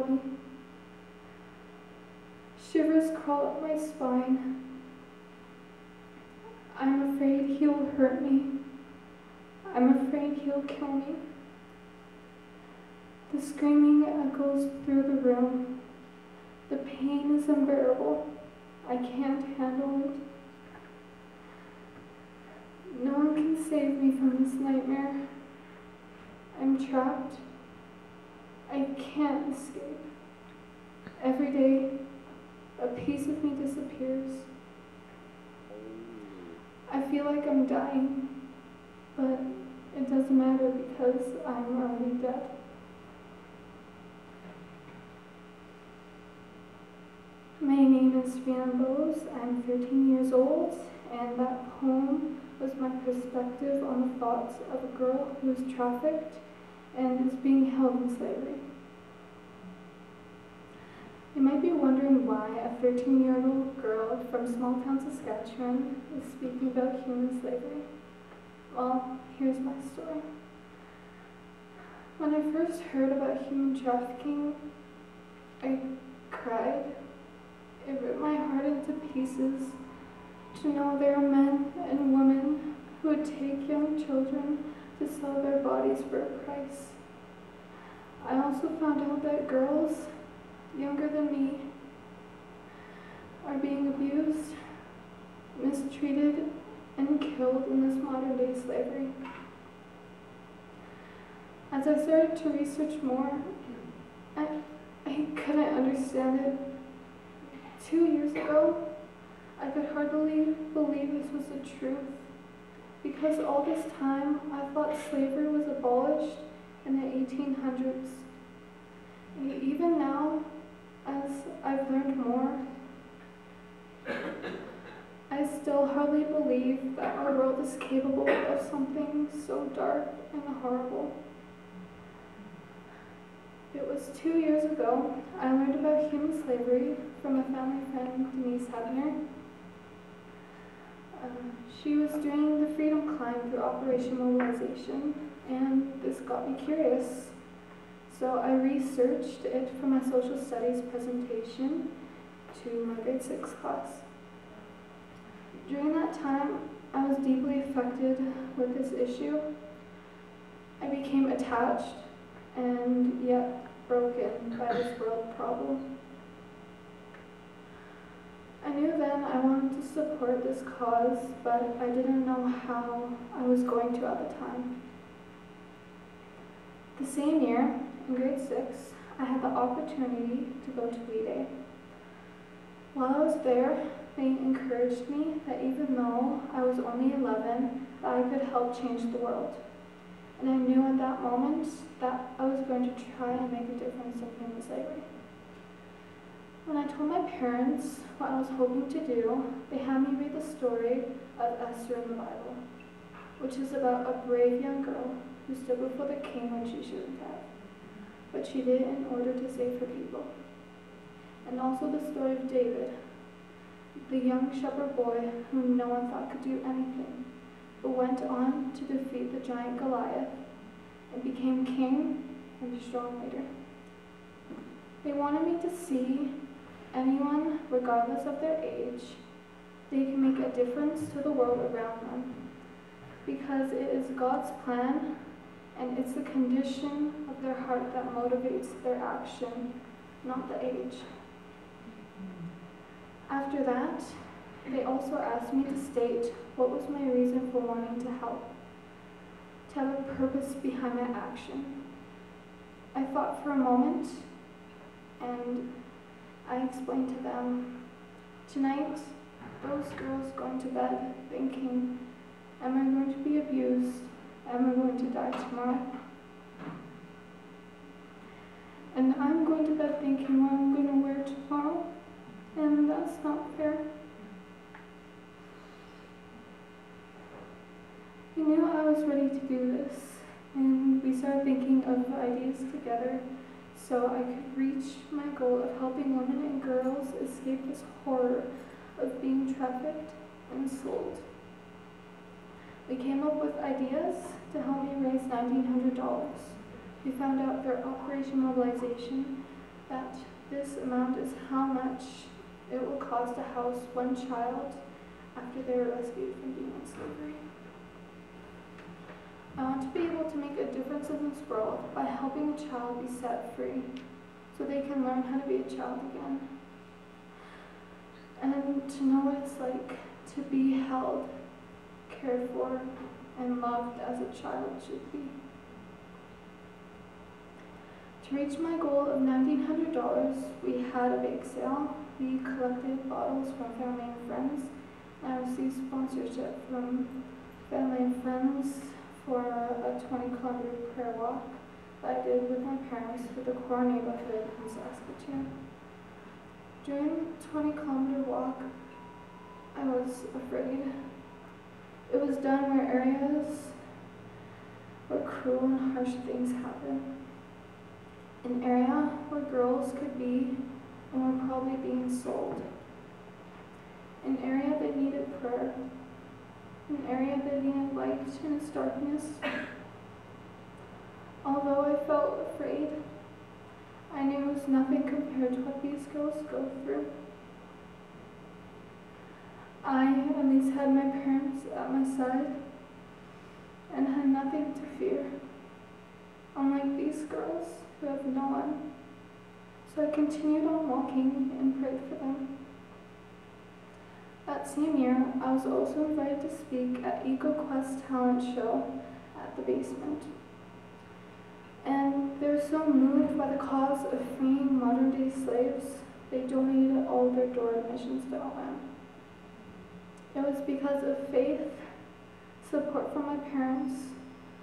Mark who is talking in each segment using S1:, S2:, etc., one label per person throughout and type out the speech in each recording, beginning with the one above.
S1: body. Shivers crawl up my spine. I'm afraid he will hurt me. I'm afraid he'll kill me. The screaming echoes through the room. The pain is unbearable. I can't handle it. No one can save me from this nightmare. I'm trapped. I can't escape. Every day, a piece of me disappears. I feel like I'm dying, but it doesn't matter because I'm already dead. My name is Rhiannon Bowes. I'm 13 years old, and that poem was my perspective on the thoughts of a girl who is trafficked and is being held in slavery. You might be wondering why a 13-year-old girl from small town Saskatchewan is speaking about human slavery. Well, here's my story. When I first heard about human trafficking, I cried. It ripped my heart into pieces to know there are men and women who would take young children to sell their bodies for a price. I also found out that girls younger than me are being abused, mistreated, and killed in this modern-day slavery. As I started to research more, I couldn't understand it. 2 years ago, I could hardly believe this was the truth, because all this time I thought slavery was abolished in the 1800s. And even now, as I've learned more, I still hardly believe that our world is capable of something so dark and horrible. It was 2 years ago I learned about human slavery from a family friend, Denise Hebner. She was doing the freedom climb through Operation Mobilization, and this got me curious. So I researched it for my social studies presentation to my grade 6 class. During that time, I was deeply affected with this issue. I became attached and yet broken by this world problem. I knew then I wanted to support this cause, but I didn't know how I was going to at the time. The same year, in grade 6, I had the opportunity to go to V-Day. While I was there, they encouraged me that even though I was only 11, that I could help change the world. And I knew at that moment that I was going to try and make a difference in human slavery. When I told my parents what I was hoping to do, they had me read the story of Esther in the Bible, which is about a brave young girl who stood before the king when she shouldn't have, but she did in order to save her people. And also the story of David, the young shepherd boy whom no one thought could do anything, but went on to defeat the giant Goliath and became king and a strong leader. They wanted me to see anyone, regardless of their age, they can make a difference to the world around them, because it is God's plan and it's the condition of their heart that motivates their action, not the age. After that, they also asked me to state what was my reason for wanting to help, to have a purpose behind my action. I thought for a moment, and I explained to them, tonight, those girls going to bed thinking, am I going to be abused? Am I going to die tomorrow? And I'm going to bed thinking what I'm going to wear tomorrow, and that's not fair. We knew I was ready to do this, and we started thinking of ideas together so I could reach my goal of helping women and girls escape this horror of being trafficked and sold. We came up with ideas to help me raise $1,900. We found out through Operation Mobilization that this amount is how much it will cost to house one child after they were rescued from being in slavery. I want to be able to make a difference in this world by helping a child be set free so they can learn how to be a child again. And to know what it's like to be held, cared for, and loved as a child should be. To reach my goal of $1,900, we had a bake sale. We collected bottles from family and friends. I received sponsorship from family and friends for a 20-kilometer prayer walk that I did with my parents through the core neighborhood in Saskatoon. During the 20-kilometer walk, I was afraid. It was done where areas where cruel and harsh things happen. An area where girls could be and were probably being sold. An area that needed prayer. An area that needed light in its darkness. Although I felt afraid, I knew it was nothing compared to what these girls go through. I at least had my parents at my side and had nothing to fear, unlike these girls who have no one. So I continued on walking and prayed for them. That same year, I was also invited to speak at EcoQuest talent show at the basement. And they were so moved by the cause of freeing modern-day slaves, they donated all their door admissions to OM. It was because of faith, support from my parents,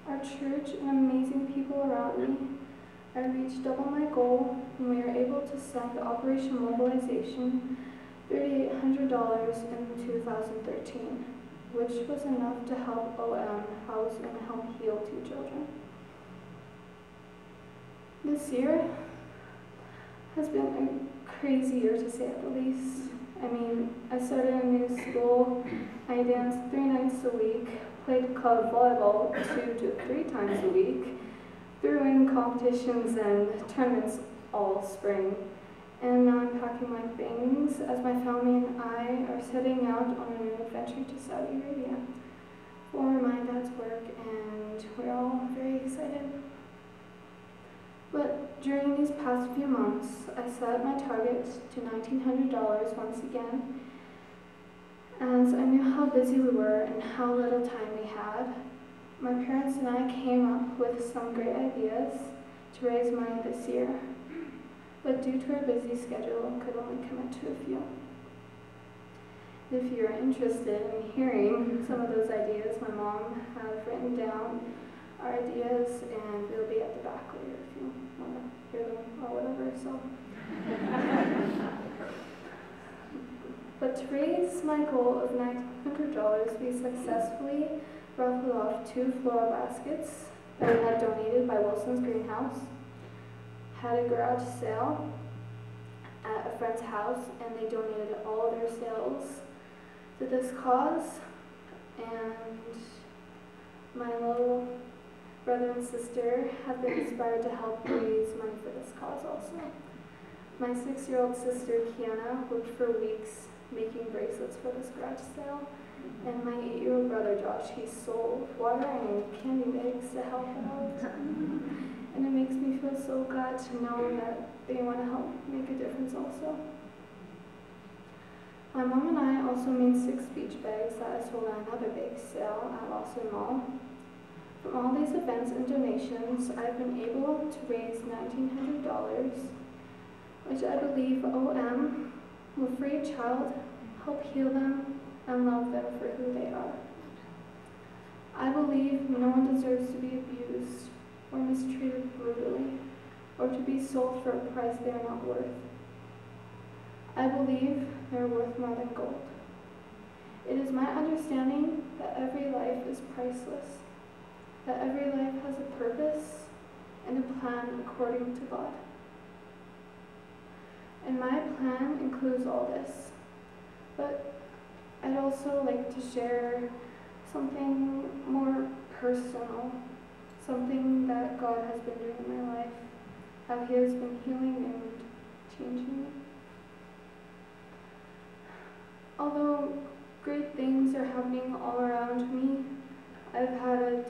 S1: our church, and amazing people around me, I reached double my goal, and we were able to send Operation Mobilization $3,800 in 2013, which was enough to help OM house and help heal 2 children. This year has been a crazy year, to say the least. I mean, I started a new school, I danced 3 nights a week, played club volleyball 2 to 3 times a week, threw in competitions and tournaments all spring. And now I'm packing my things as my family and I are setting out on a new adventure to Saudi Arabia for my dad's work, and we're all very excited. But during these past few months, I set my target to $1,900 once again, as I knew how busy we were and how little time we had. My parents and I came up with some great ideas to raise money this year, but due to our busy schedule, could only commit to a few. If you're interested in hearing some of those ideas, my mom has written down our ideas, and they'll be at the back later if you want to hear them or whatever. So, but to raise my goal of $900, we successfully raffled off 2 floral baskets that we had donated by Wilson's Greenhouse, had a garage sale at a friend's house, and they donated all their sales to this cause. And my little brother and sister have been inspired to help raise money for this cause also. My 6-year-old sister Kiana worked for weeks making bracelets for this garage sale, and my 8-year-old brother Josh, he sold water and candy bags to help out. And it makes me feel so glad to know that they want to help make a difference also. My mom and I also made 6 beach bags that I sold at another bake sale at Lawson Mall. From all these events and donations, I've been able to raise $1,900, which I believe OM will free a child, help heal them, and love them for who they are. I believe no one deserves to be abused or mistreated brutally, or to be sold for a price they are not worth. I believe they are worth more than gold. It is my understanding that every life is priceless, that every life has a purpose and a plan according to God. And my plan includes all this, but I'd also like to share something more personal, something that God has been doing in my life, how He has been healing and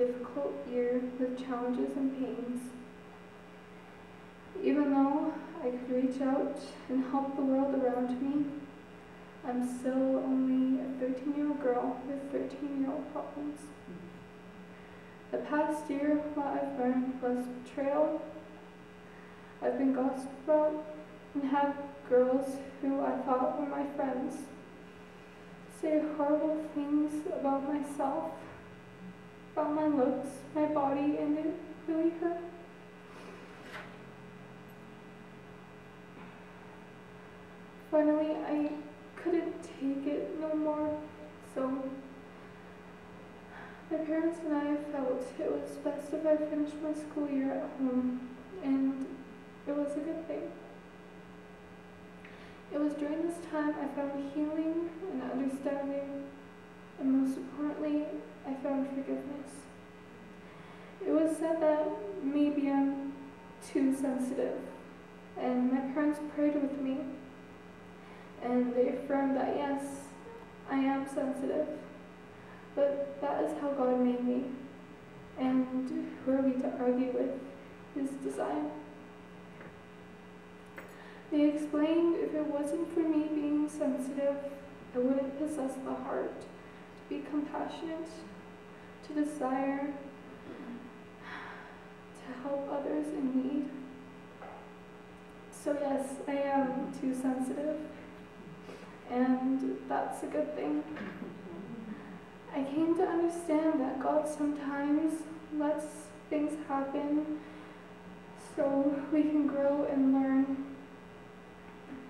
S1: difficult year with challenges and pains. Even though I could reach out and help the world around me, I'm still only a 13-year-old girl with 13-year-old problems. The past year, what I've learned was betrayal. I've been gossiped about and had girls who I thought were my friends say horrible things about myself, about my looks, my body, and it really hurt. Finally, I couldn't take it no more, so my parents and I felt it was best if I finished my school year at home, and it was a good thing. It was during this time I found healing and understanding, and most importantly, I found forgiveness. It was said that maybe I'm too sensitive, and my parents prayed with me, and they affirmed that yes, I am sensitive, but that is how God made me, and who are we to argue with His design? They explained if it wasn't for me being sensitive, I wouldn't possess the heart to be compassionate, to desire, to help others in need. So yes, I am too sensitive, and that's a good thing. I came to understand that God sometimes lets things happen so we can grow and learn.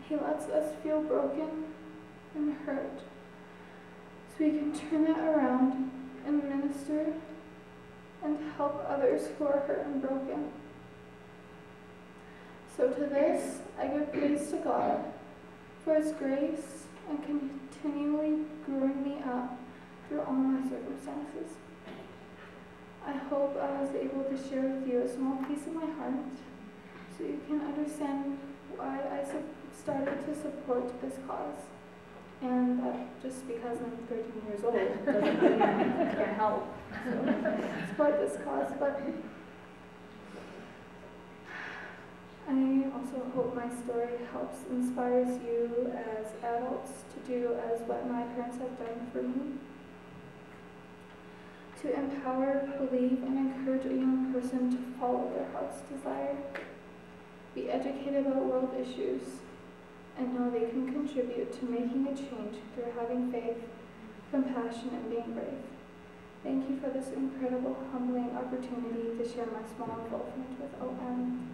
S1: He lets us feel broken and hurt so we can turn it around and minister and help others who are hurt and broken. So to this, I give praise to God for His grace and continually growing me up through all my circumstances. I hope I was able to share with you a small piece of my heart so you can understand why I started to support this cause. And that just because I'm 13 years old doesn't mean I can't help support this cause. But I also hope my story helps inspires you as adults to do as what my parents have done for me. To empower, believe, and encourage a young person to follow their heart's desire. Be educated about world issues, and know they can contribute to making a change through having faith, compassion, and being brave. Thank you for this incredible, humbling opportunity to share my small involvement with OM.